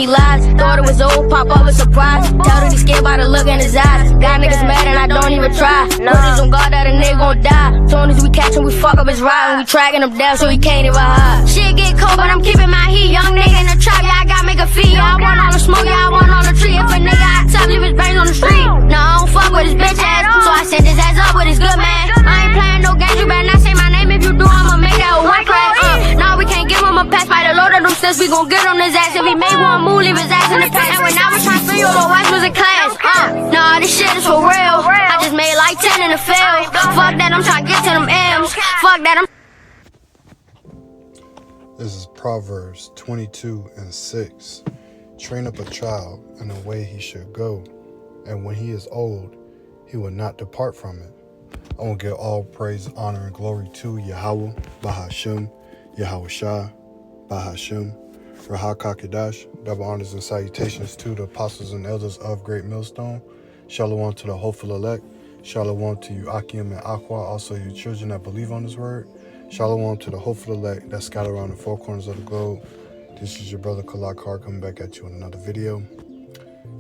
me lies. Thought it was old, pop up a surprise. Tell that he's scared by the look in his eyes. Got niggas mad and I don't even try. Put this on God that a nigga gon' die. Soon as we catch him, we fuck up his ride. And we tracking him down so he can't even hide. Shit get cold, but I'm keeping my heat. Young nigga in the trap, yeah, I gotta make a fee. Yeah, I want all the smoke, yeah, I want all the tree. If a nigga hot top, leave his brains on the street. No, I don't fuck with his bitch ass, so I sent his ass up with his good man. I ain't playing no games, you better not say my name. If you do, I'ma make that a one crack. Nah, we can't give him a pass by the Lord of them steps. We gon' get on his ass. If he made one move, leave his ass in the past. And when I was trying to feel your watch was in class. Nah, this shit is for real. I just made like 10 in the field. Fuck that, I'm trying to get to them M's. Fuck that, I'm. This is Proverbs 22:6. Train up a child in the way he should go, and when he is old, he will not depart from it. I want to give all praise, honor, and glory to Yahweh, Bahashem, Yahweh Shah, Bahashem, Rahakakadash. Double honors and salutations to the apostles and elders of Great Millstone. Shalom to the hopeful elect. Shalom to you, Akim and Aqua, also you children that believe on this word. Shalom to the hopeful elect that scattered around the four corners of the globe. This is your brother Kalak Har coming back at you in another video.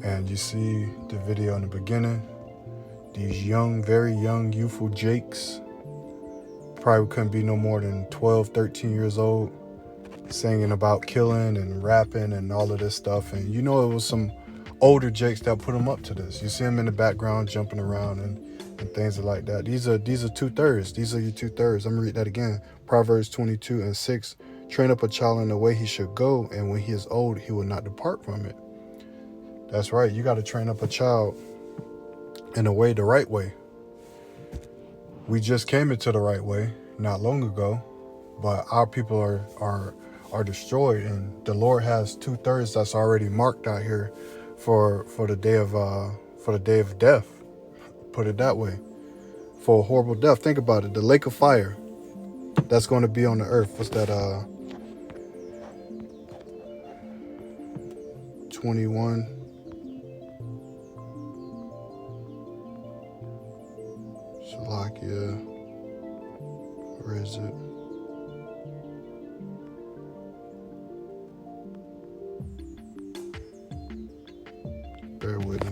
And you see the video in the beginning. These young, very young, youthful Jakes, probably couldn't be no more than 12, 13 years old, singing about killing and rapping and all of this stuff. And you know it was some older Jakes that put them up to this. You see them in the background jumping around and things like that. These are 2/3. These are your 2/3. I'm gonna read that again. Proverbs 22:6. Train up a child in the way he should go, and when he is old, he will not depart from it. That's right. You got to train up a child in a way, the right way. We just came into the right way not long ago, but our people are destroyed, and the Lord has 2/3 that's already marked out here for the day of death. Put it that way, for a horrible death. Think about it. The lake of fire that's going to be on the earth. What's that? 21. Shalakia. Where is it? Bear with me.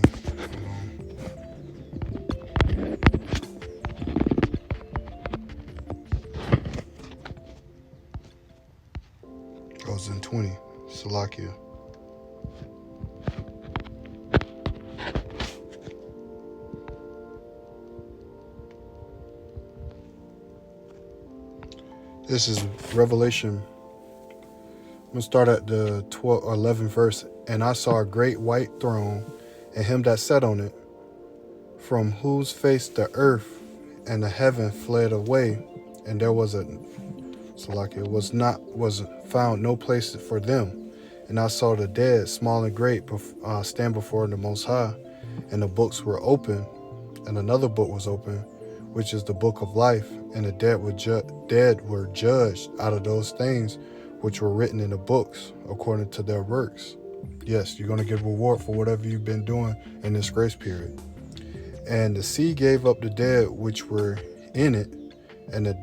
Goes in 20. Salakia. This is Revelation. I'm going to start at the 12 or 11th verse. And I saw a great white throne, and him that sat on it, from whose face the earth and the heaven fled away, and there was found no place for them. And I saw the dead, small and great, stand before the Most High, and the books were open, and another book was open, which is the book of life, and the dead were judged out of those things which were written in the books according to their works. Yes, you're going to get reward for whatever you've been doing in this grace period. And the sea gave up the dead which were in it, and the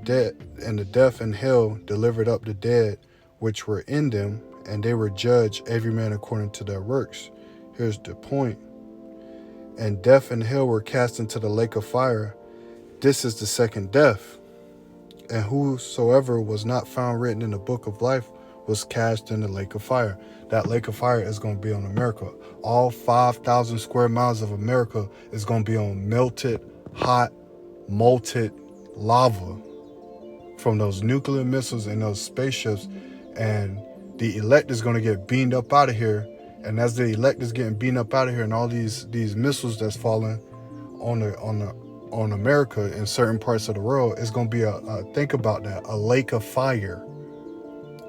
death and hell delivered up the dead which were in them, and they were judged every man according to their works. Here's the point. And death and hell were cast into the lake of fire. This is the second death. And whosoever was not found written in the book of life was cast in the lake of fire. That lake of fire is going to be on America. All 5,000 square miles of America is going to be on melted, hot, molten lava from those nuclear missiles and those spaceships. And the elect is going to get beamed up out of here. And as the elect is getting beamed up out of here, and all these missiles that's falling on America in certain parts of the world, it's going to be think about that, a lake of fire,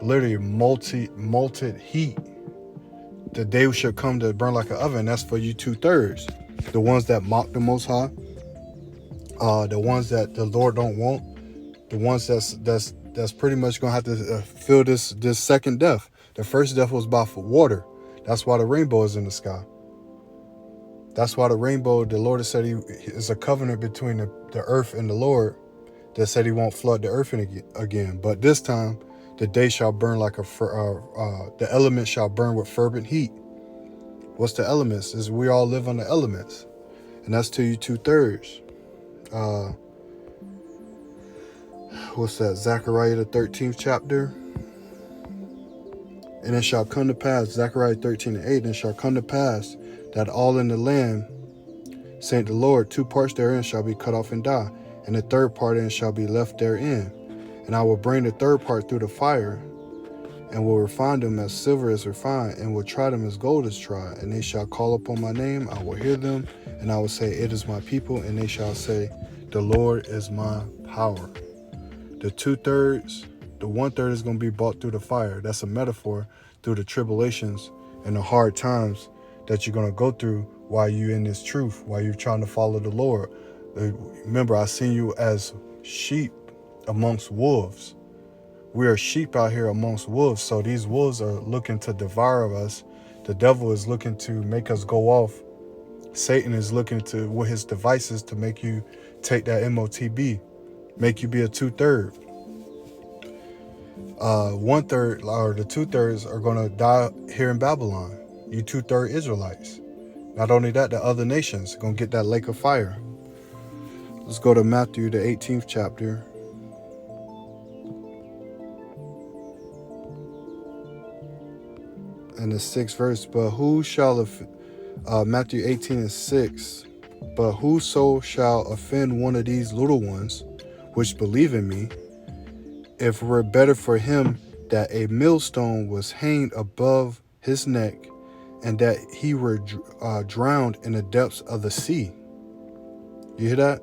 literally molten heat. The day should come to burn like an oven. That's for you 2/3, the ones that mock the Most High, the ones that the Lord don't want, the ones that's pretty much gonna have to feel this second death. The first death was by water. That's why the rainbow is in the sky. That's why the rainbow, the Lord has said he is a covenant between the earth and the Lord, that said he won't flood the earth again. But this time, the day shall burn like the element shall burn with fervent heat. What's the elements? Is we all live on the elements. And that's to you 2/3. What's that? Zechariah the 13th chapter. And it shall come to pass, Zechariah 13:8, and it shall come to pass that all in the land, saith the Lord, 2 parts therein shall be cut off and die, and the 3rd part in shall be left therein. And I will bring the 3rd part through the fire, and will refine them as silver is refined, and will try them as gold is tried. And they shall call upon my name, I will hear them, and I will say, it is my people, and they shall say, the Lord is my power. The 2/3, the 1/3 is going to be brought through the fire. That's a metaphor through the tribulations and the hard times that you're going to go through while you're in this truth, while you're trying to follow the Lord. Remember, I seen you as sheep amongst wolves. We are sheep out here amongst wolves. So these wolves are looking to devour us. The devil is looking to make us go off. Satan is looking to, with his devices, to make you take that MOTB, make you be a 2/3. 1/3 or the 2/3 are going to die here in Babylon. You 2/3 Israelites. Not only that, the other nations are going to get that lake of fire. Let's go to Matthew, the 18th chapter. And the 6th verse. But who shall, Matthew 18:6. But whoso shall offend one of these little ones, which believe in me, if it were better for him that a millstone was hanged above his neck, and that he were drowned in the depths of the sea. You hear that?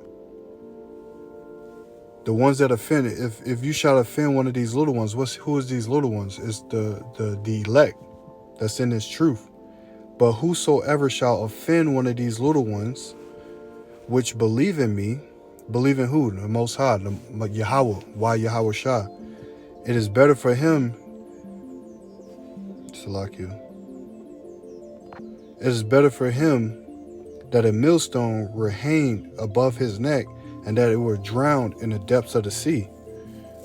The ones that offend, if you shall offend one of these little ones, who is these little ones? It's the elect that's in this truth. But whosoever shall offend one of these little ones, which believe in me, believe in who? The Most High, the Yahweh. Why Yahweh Shah? It is better for him, Salakia. It is better for him that a millstone were hanged above his neck, and that it were drowned in the depths of the sea.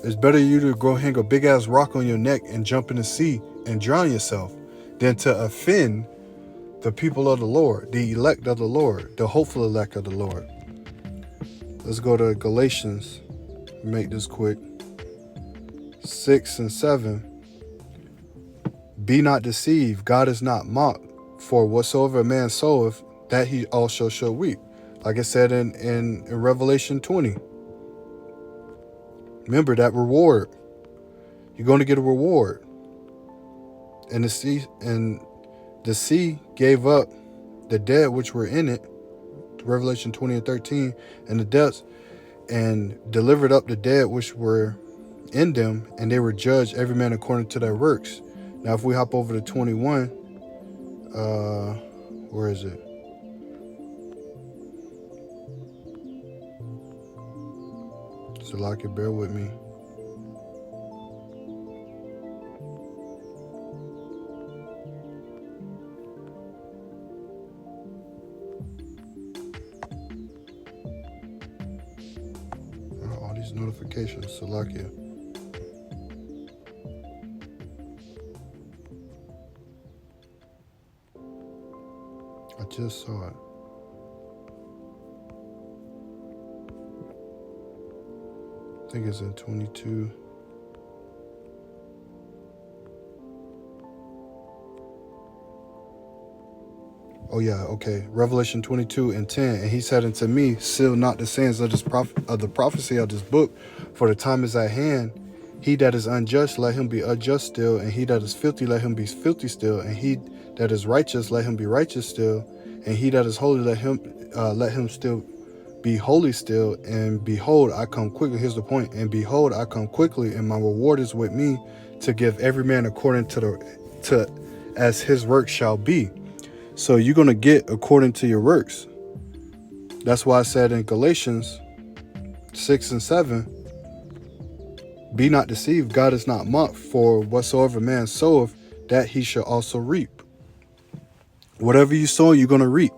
It's better you to go hang a big ass rock on your neck and jump in the sea and drown yourself than to offend the people of the Lord, the elect of the Lord, the hopeful elect of the Lord. Let's go to Galatians, make this quick. 6 and 7. Be not deceived, God is not mocked. For whatsoever a man soweth, that he also shall reap. Like it said in Revelation 20. Remember that reward. You're going to get a reward. And the sea gave up the dead which were in it, Revelation 20 and 13, and the depths, and delivered up the dead which were in them, and they were judged every man according to their works. Now if we hop over to 21, where is it? So like it, bear with me. All these notifications, Salakia. I just saw it. I think it's in 22. Oh yeah, okay. Revelation 22 and 10. And he said unto me, seal not the sayings of the prophecy of this book, for the time is at hand. He that is unjust, let him be unjust still, and he that is filthy, let him be filthy still, and he that is righteous, let him be righteous still, and he that is holy, let him still be holy still. And behold, I come quickly. Here's the point. And behold, I come quickly, and my reward is with me, to give every man according to as his work shall be. So you're going to get according to your works. That's why I said in Galatians 6 and 7, be not deceived, God is not mocked, for whatsoever man soweth, that he shall also reap. Whatever you sow, you're going to reap.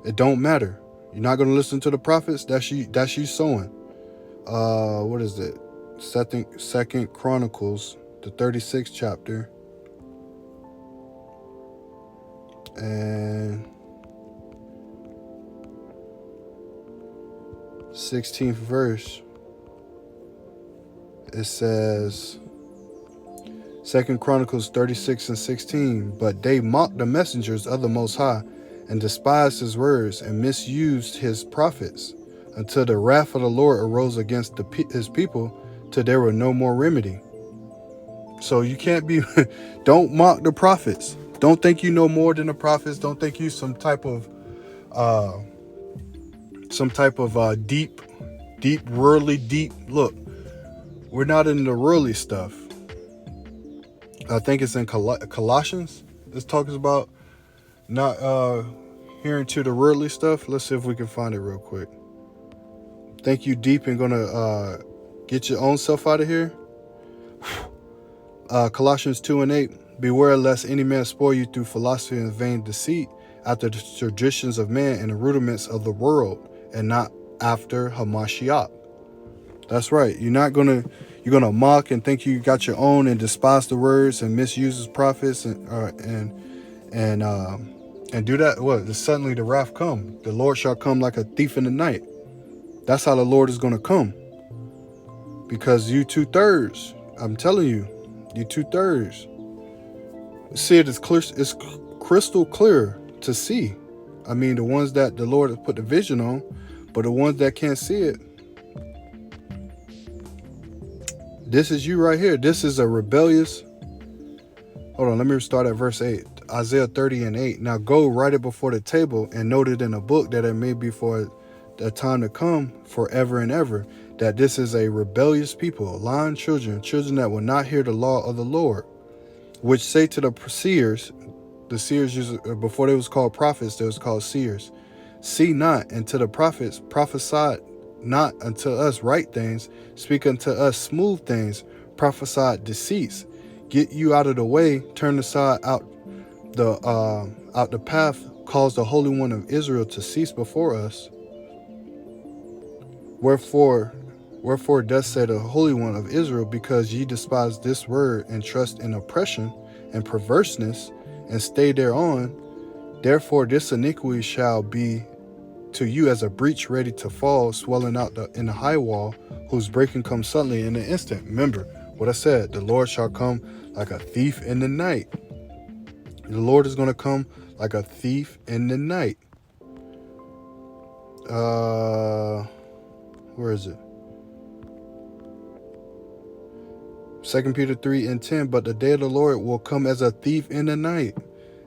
It don't matter. You're not going to listen to the prophets. That's you sowing. What is it? Second Chronicles, the 36th chapter. and 16th verse, it says, 2 Chronicles 36 and 16, but they mocked the messengers of the Most High and despised his words and misused his prophets until the wrath of the Lord arose against his people till there were no more remedy. So you can't be, don't mock the prophets. Don't think you know more than the prophets. Don't think you some type of deep, worldly deep. Look, we're not in the worldly stuff. I think it's in Colossians. It talks about not hearing to the worldly stuff. Let's see if we can find it real quick. Think you deep and gonna get your own self out of here? Colossians 2 and 8. Beware lest any man spoil you through philosophy and vain deceit, after the traditions of man and the rudiments of the world, and not after Hamashiach. That's right. You're gonna mock and think you got your own and despise the words and misuse his prophets and do that. What? Suddenly the wrath come. The Lord shall come like a thief in the night. That's how the Lord is gonna come. Because you 2/3. I'm telling you, you 2/3. See, it is clear. It's crystal clear to see. I mean, the ones that the Lord has put the vision on, but the ones that can't see it. This is you right here. This is a rebellious. Hold on, let me start at verse 8. Isaiah 30 and 8. Now go, write it before the table and note it in a book, that it may be for the time to come, forever and ever, that this is a rebellious people, lying children that will not hear the law of the Lord, which say to the seers, before they was called prophets, they was called seers, see not, and to the prophets, prophesy not unto us right things, speak unto us smooth things, prophesy deceits, get you out of the way, turn aside out the path, cause the Holy One of Israel to cease before us. Wherefore thus said the Holy One of Israel, because ye despise this word and trust in oppression and perverseness and stay thereon, therefore this iniquity shall be to you as a breach ready to fall, swelling out in the high wall, whose breaking comes suddenly in an instant. Remember what I said, the Lord shall come like a thief in the night. The Lord is going to come like a thief in the night. Where is it? 2 Peter 3 and 10. But the day of the Lord will come as a thief in the night,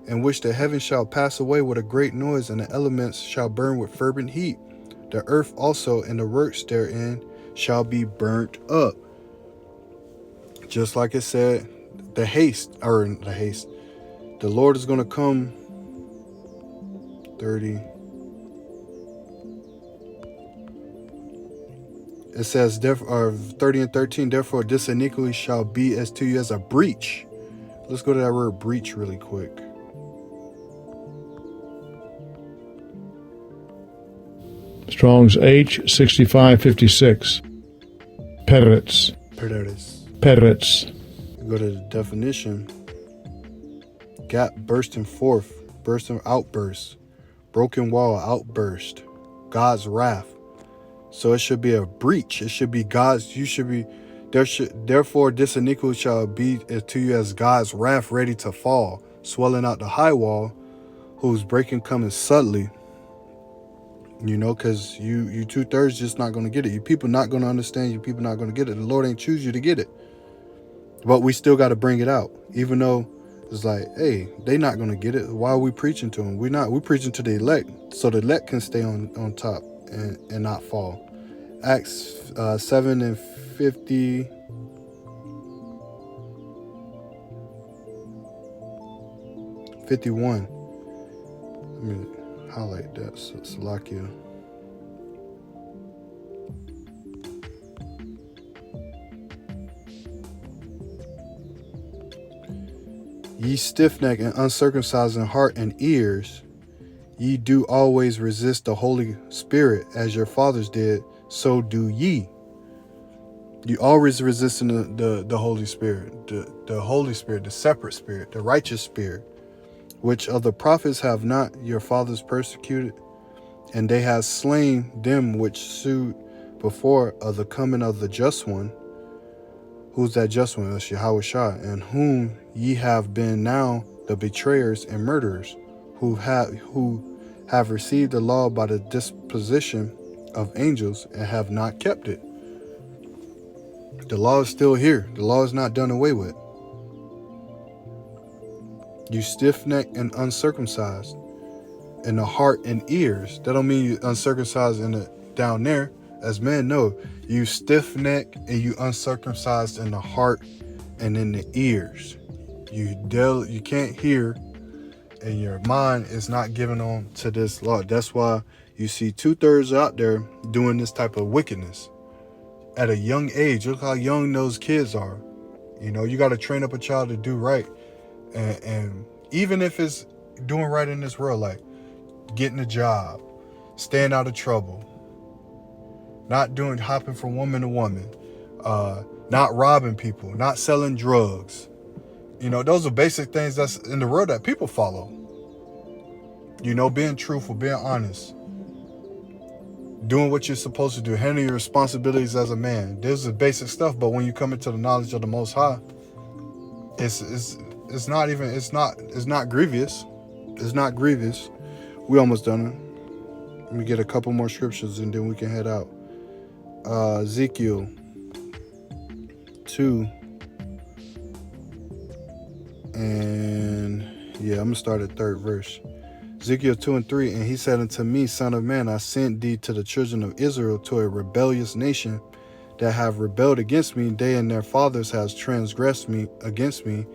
in which the heavens shall pass away with a great noise, and the elements shall burn with fervent heat. The earth also and the works therein shall be burnt up. Just like it said, the Lord is going to come. 30. It says, 30 and 13, therefore this iniquity shall be as to you as a breach. Let's go to that word breach really quick. Strong's H6556. Peretz. Go to the definition. Gap, bursting forth, outburst, broken wall, outburst, God's wrath. So it should be a breach. It should be God's. Therefore this iniquity shall be to you as God's wrath ready to fall, swelling out the high wall, whose breaking coming suddenly. Because you 2/3 just not going to get it. You people not going to understand. You people not going to get it. The Lord ain't choose you to get it. But we still got to bring it out. Even though it's like, hey, they not going to get it. Why are we preaching to them? We're preaching to the elect, so the elect can stay on top and not fall. Acts 7 and 50. Let me highlight that. Salakia. Ye stiff-necked and uncircumcised in heart and ears, ye do always resist the Holy Spirit, as your fathers did, so do ye. You always resisting the Holy Spirit, the Holy Spirit, the separate spirit, the righteous spirit. Which of the prophets have not your fathers persecuted? And they have slain them which sued before of the coming of the just one. Who's that just one? That's Yahweh Shah, and whom ye have been now the betrayers and murderers, who have received the law by the disposition of angels and have not kept it. The law is still here. The law is not done away with. You stiff-necked and uncircumcised in the heart and ears. That don't mean you uncircumcised in the down there. As men know, you stiff-necked and you uncircumcised in the heart and in the ears. You can't hear, and your mind is not given on to this law. That's why you see 2/3 out there doing this type of wickedness at a young age. Look how young those kids are. You know, you got to train up a child to do right. And even if it's doing right in this world, like getting a job, staying out of trouble, not hopping from woman to woman, not robbing people, not selling drugs. You know, those are basic things that's in the world that people follow. You know, being truthful, being honest, doing what you're supposed to do, handling your responsibilities as a man. This is basic stuff, but when you come into the knowledge of the Most High, it's not grievous. It's not grievous. We almost done it. Let me get a couple more scriptures and then we can head out. Ezekiel 2. And yeah, I'm gonna start at 3rd verse. Ezekiel 2 and 3. And he said unto me, Son of man, I sent thee to the children of Israel, to a rebellious nation that have rebelled against me. They and their fathers has transgressed me against me,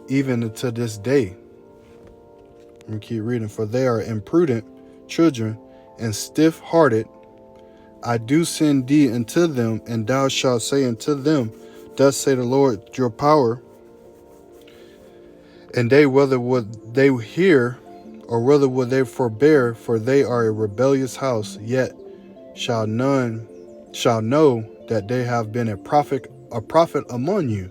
even unto this day. Let me keep reading. For they are imprudent children and stiff-hearted. I do send thee unto them, and thou shalt say unto them, Thus say the Lord your power. And they, whether would they hear, or whether would they forbear, for they are a rebellious house, yet shall know that they have been a prophet among you.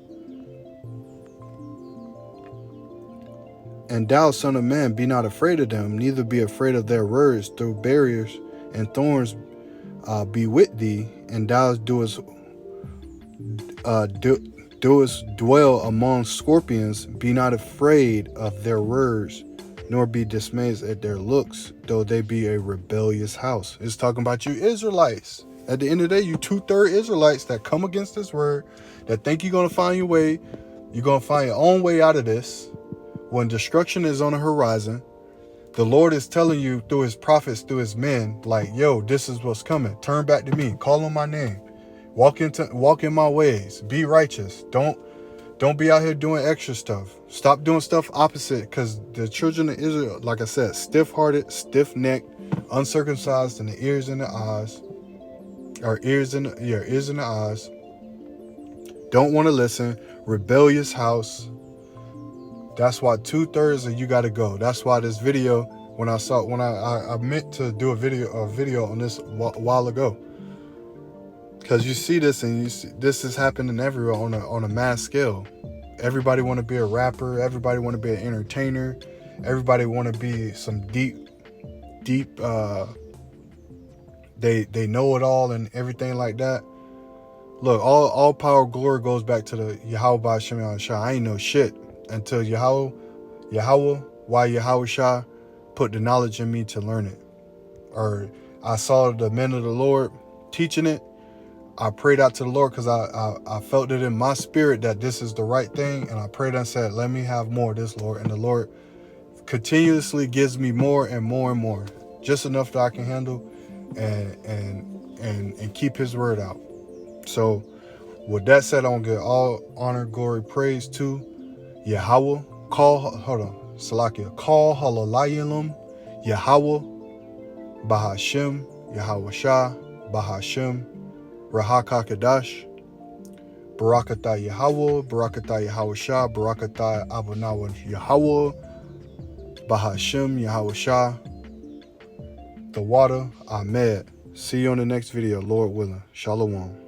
And thou, son of man, be not afraid of them, neither be afraid of their words. Through barriers and thorns be with thee, and thou doest dwell among scorpions. Be not afraid of their words, nor be dismayed at their looks, though they be a rebellious house. It's talking about you Israelites. At the end of the day, you 2/3 Israelites that come against this word, that think you're going to find your way. You're going to find your own way out of this. When destruction is on the horizon, the Lord is telling you through his prophets, through his men, like, yo, this is what's coming. Turn back to me. Call on my name. Walk in my ways. Be righteous. Don't be out here doing extra stuff. Stop doing stuff opposite, because the children of Israel, like I said, stiff-hearted, stiff-necked, uncircumcised in the ears and the eyes, or ears and the eyes. Don't want to listen. Rebellious house. That's why 2/3 of you got to go. That's why this video, when I meant to do a video on this a while ago, because you see this, and this is happening everywhere on a mass scale. Everybody want to be a rapper. Everybody want to be an entertainer. Everybody want to be some deep. They know it all and everything like that. Look, all power, glory goes back to the Yahweh by Shem Shah. I ain't know shit until Yahweh, why Yahweh Shah put the knowledge in me to learn it. Or I saw the men of the Lord teaching it. I prayed out to the Lord because I felt it in my spirit that this is the right thing. And I prayed and said, let me have more of this, Lord. And the Lord continuously gives me more and more and more. Just enough that I can handle and keep his word out. So with that said, I want to give all honor, glory, praise to Yahweh. Call Halalayim, Yahweh, Bahashem, Yahweh Shah, Bahashem, Rahaka Kadash, Barakatah Yahweh, Barakatah Yahweh Shah, Barakatah Abonawan Yahweh, Bahashem, Yahweh Shah, the water, Ahmed. See you on the next video, Lord willing. Shalom.